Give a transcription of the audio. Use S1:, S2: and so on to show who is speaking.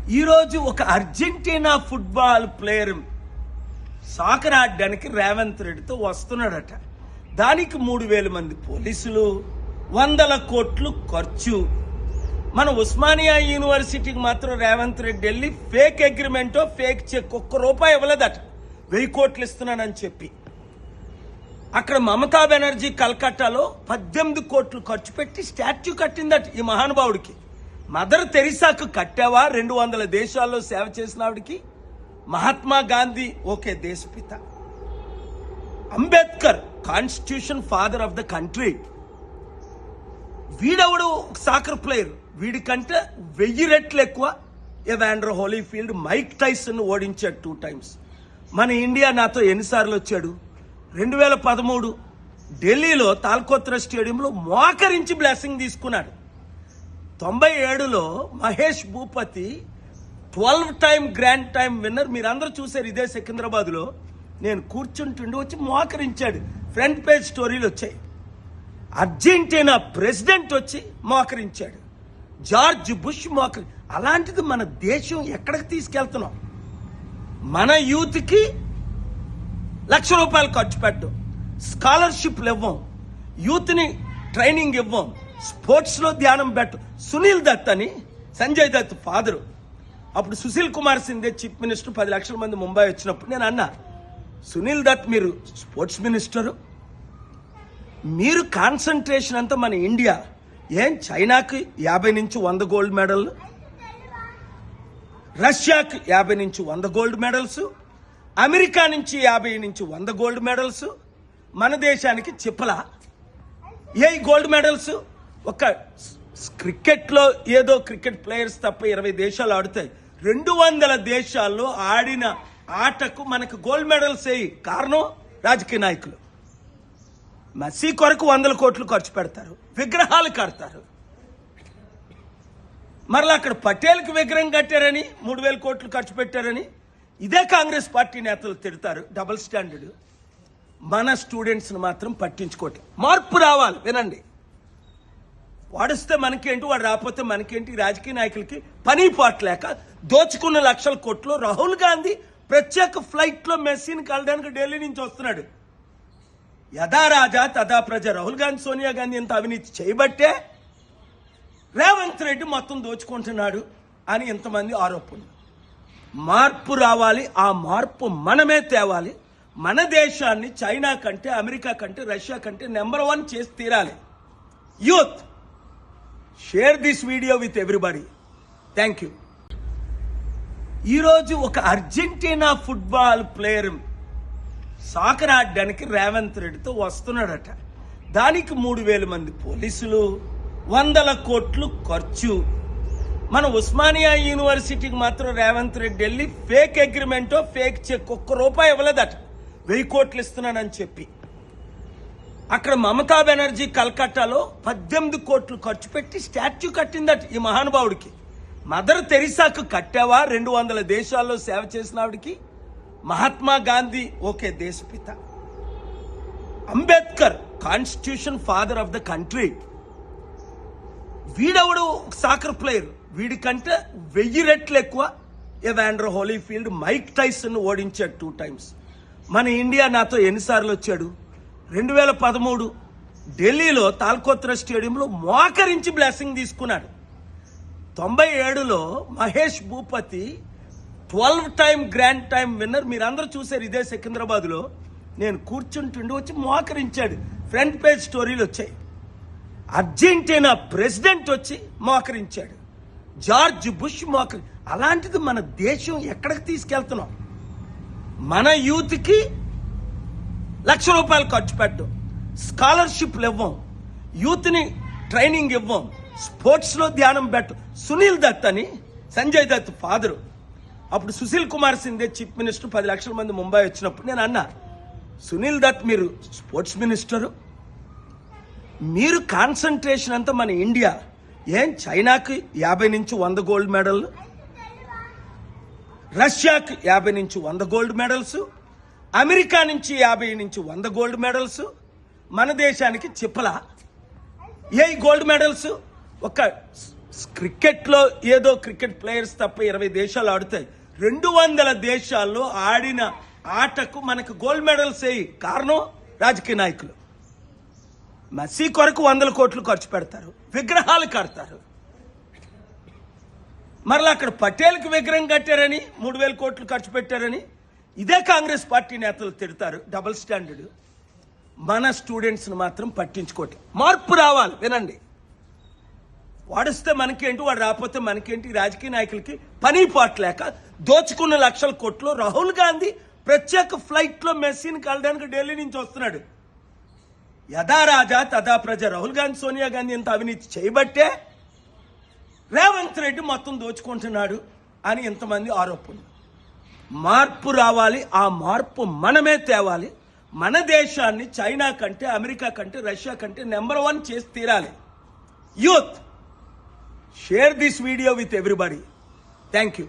S1: ఈరోజు ఒక Argentina football player soccer ఆడడానికి రేవంత్ రెడ్డితో వస్తున్నాడట. దానికి 3,000 మంది పోలీసులు, 100 కోట్లు ఖర్చు. మన ఉస్మానియా యూనివర్సిటీకి మాత్రం రేవంత్ రెడ్డి వెళ్ళి ఫేక్ అగ్రిమెంటో ఫేక్ చెక్ ₹1 ఇవ్వలేదట. 1000 కోట్లు ఇస్తున్నానని చెప్పి అక్కడ మమతా బెనర్జీ కల్కట్టాలో 18 కోట్లు ఖర్చు పెట్టి స్టాచ్యూ కట్టిందట ఈ మహానుభావుడికి. మదర్ తెరిసాకు కట్టావా? 200 దేశాల్లో సేవ చేసిన ఆవిడికి. మహాత్మా గాంధీ ఓకే దేశపిత. Ambedkar constitution father of the country. వీడెవడు సాకర్ ప్లేయర్, వీడికంటే 1000 రెట్లు ఎక్కువ ఎవాండర్ హోలీఫీల్డ్ మైక్ టైసన్ ఓడించాడు 2 times. మన ఇండియా నాతో ఎన్నిసార్లు వచ్చాడు? 2013 ఢిల్లీలో తాల్కోత్రా స్టేడియంలో మోకరించి బ్లెస్సింగ్ తీసుకున్నాడు. 97లో Mahesh Bhupathi 12 time grand time winner. మీరందరూ చూశారు ఇదే సికింద్రాబాద్లో. నేను కూర్చుంటుండి వచ్చి మోకరించాడు. ఫ్రంట్ పేజ్ స్టోరీలు వచ్చాయి. అర్జెంటీనా ప్రెసిడెంట్ వచ్చి మోకరించాడు. జార్జ్ బుష్ అలాంటిది మన దేశం ఎక్కడికి తీసుకెళ్తున్నాం? మన యూత్కి ₹1,00,000 ఖర్చు పెట్టడం, స్కాలర్షిప్లు ఇవ్వం, యూత్ని ట్రైనింగ్ ఇవ్వం, స్పోర్ట్స్లో ధ్యానం పెట్టం. సునీల్ దత్ అని సంజయ్ దత్ ఫాదరు. అప్పుడు సుశీల్ కుమార్ సింధే చీఫ్ మినిస్టర్, 10 లక్షల మంది ముంబై వచ్చినప్పుడు నేను అన్నా, సునీల్ దత్ మీరు స్పోర్ట్స్ మినిస్టరు, మీరు కాన్సన్ట్రేషన్ అంతా మన ఇండియా. ఏం చైనాకి 50 నుంచి 100 గోల్డ్ మెడల్, రష్యాకి 50 నుంచి 100 గోల్డ్ మెడల్స్, అమెరికా నుంచి 50 నుంచి 100 గోల్డ్ మెడల్స్, మన దేశానికి చిప్పల ఏ గోల్డ్ మెడల్స్? ఒక క్రికెట్లో ఏదో క్రికెట్ ప్లేయర్స్ తప్ప 20 దేశాలు ఆడుతాయి. 200 దేశాల్లో ఆడిన ఆటకు మనకు గోల్డ్ మెడల్స్ అయ్యి కారణం రాజకీయ నాయకులు. మెస్సీ కొరకు 100 కోట్లు ఖర్చు పెడతారు, విగ్రహాలు కడతారు. మరలా అక్కడ పటేల్కి విగ్రహం కట్టారని 3,000 కోట్లు ఖర్చు పెట్టారని ఇదే కాంగ్రెస్ పార్టీ నేతలు తిడతారు. Double standard. మన స్టూడెంట్స్ని మాత్రం పట్టించుకోవట్లేదు. మార్పు రావాలి. వినండి, వాడిస్తే మనకేంటి, వాడు రాకపోతే మనకేంటి? రాజకీయ నాయకులకి పని పాటలేక దోచుకున్న లక్షల కోట్లు. రాహుల్ గాంధీ ప్రత్యేక ఫ్లైట్లో మెస్సీని కలడానికి ఢిల్లీ నుంచి వస్తున్నాడు. యథా రాజా తథా ప్రజ. రాహుల్ గాంధీ, సోనియా గాంధీ ఎంత అవినీతి చేయబట్టే రేవంత్ రెడ్డి మొత్తం దోచుకుంటున్నాడు అని ఇంతమంది ఆరోపణలు. మార్పు రావాలి. ఆ మార్పు మనమే తేవాలి. మన దేశాన్ని చైనా కంటే, అమెరికా కంటే, రష్యా కంటే నెంబర్ 1 చేసి తీరాలి. Youth, share this video with everybody. Thank you. ఈరోజు ఒక అర్జెంటీనా ఫుట్బాల్ ప్లేయర్ సాకర్ ఆడడానికి రేవంత్ రెడ్డితో వస్తున్నాడట. దానికి 3,000 మంది పోలీసులు, 100 కోట్లు ఖర్చు. మన ఉస్మానియా యూనివర్సిటీకి మాత్రం రేవంత్ రెడ్డి వెళ్ళి ఫేక్ అగ్రిమెంటో ఫేక్ చెక్ ₹1 ఇవ్వలేదట. 1000 కోట్లు ఇస్తున్నానని చెప్పి అక్కడ మమతా బెనర్జీ కల్కట్టాలో 18 కోట్లు ఖర్చు పెట్టి స్టాచ్యూ కట్టిందట ఈ మహానుభావుడికి. మదర్ తెరిసాకు కట్టావా? 200 దేశాల్లో సేవ చేసిన ఆవిడికి. మహాత్మా గాంధీ ఓకే దేశపిత. Ambedkar constitution father of the country. వీడెవడు సాకర్ ప్లేయర్, వీడికంటే 1000 రెట్లు ఎక్కువ ఎవాండర్ హోలీఫీల్డ్ మైక్ టైసన్ ఓడించాడు 2 times. మన ఇండియా నాతో ఎన్నిసార్లు వచ్చాడు? 2013 ఢిల్లీలో తాల్కోత్రా స్టేడియంలో మోకరించి బ్లెస్సింగ్ తీసుకున్నాడు. 97లో Mahesh Bhupathi 12 time grand time winner. మీరందరూ చూశారు ఇదే సికింద్రాబాద్లో. నేను కూర్చుంటుండి వచ్చి మోకరించాడు. ఫ్రంట్ పేజ్ స్టోరీలు వచ్చాయి. అర్జెంటీనా ప్రెసిడెంట్ వచ్చి మోకరించాడు. జార్జ్ బుష్ అలాంటిది మన దేశం ఎక్కడికి తీసుకెళ్తున్నాం? మన యూత్కి ₹1,00,000 ఖర్చు పెట్టడం, స్కాలర్షిప్లు ఇవ్వం, యూత్ని ట్రైనింగ్ ఇవ్వం, స్పోర్ట్స్లో ధ్యానం పెట్టం. సునీల్ దత్ అని సంజయ్ దత్ ఫాదరు. అప్పుడు సుశీల్ కుమార్ సింధే చీఫ్ మినిస్టర్, 10 లక్షల మంది ముంబై వచ్చినప్పుడు నేను అన్నా, సునీల్ దత్ మీరు స్పోర్ట్స్ మినిస్టరు, మీరు కాన్సన్ట్రేషన్ అంతా మన ఇండియా. ఏం చైనాకి 50 నుంచి 100 గోల్డ్ మెడల్, రష్యాకి 50 నుంచి 100 గోల్డ్ మెడల్స్, అమెరికా నుంచి 50 నుంచి 100 గోల్డ్ మెడల్స్, మన దేశానికి చిప్పల ఏ గోల్డ్ మెడల్స్? ఒక క్రికెట్లో ఏదో క్రికెట్ ప్లేయర్స్ తప్ప 20 దేశాలు ఆడుతాయి. 200 దేశాల్లో ఆడిన ఆటకు మనకు గోల్డ్ మెడల్స్ వేయి కారణం రాజకీయ నాయకులు. మెస్సీ కొరకు 100 కోట్లు ఖర్చు పెడతారు, విగ్రహాలు కడతారు. మరలా అక్కడ పటేల్కి విగ్రహం కట్టారని 3000 కోట్లు ఖర్చు పెట్టారని ఇదే కాంగ్రెస్ పార్టీ నేతలు తిడతారు. Double standard. మన స్టూడెంట్స్ని మాత్రం పట్టించుకోవట్లేదు. మార్పు రావాలి. వినండి, వాడిస్తే మనకేంటి, వాడు రాకపోతే మనకేంటి. రాజకీయ నాయకులకి పని పాటలేక దోచుకున్న లక్షల కోట్లు. రాహుల్ గాంధీ ప్రత్యేక ఫ్లైట్లో మెస్సీని కలడానికి ఢిల్లీ నుంచి వస్తున్నాడు. యథా రాజా తదా ప్రజ. రాహుల్ గాంధీ, సోనియా గాంధీ ఇంత అవినీతి చేయబట్టే రేవంత్ రెడ్డి మొత్తం దోచుకుంటున్నాడు అని ఇంతమంది ఆరోపణలు. మార్పు రావాలి. ఆ మార్పు మనమే తేవాలి. మన దేశాన్ని చైనా కంటే, అమెరికా కంటే, రష్యా కంటే నెంబర్ 1 చేసి తీరాలి. Youth, share this video with everybody. Thank you.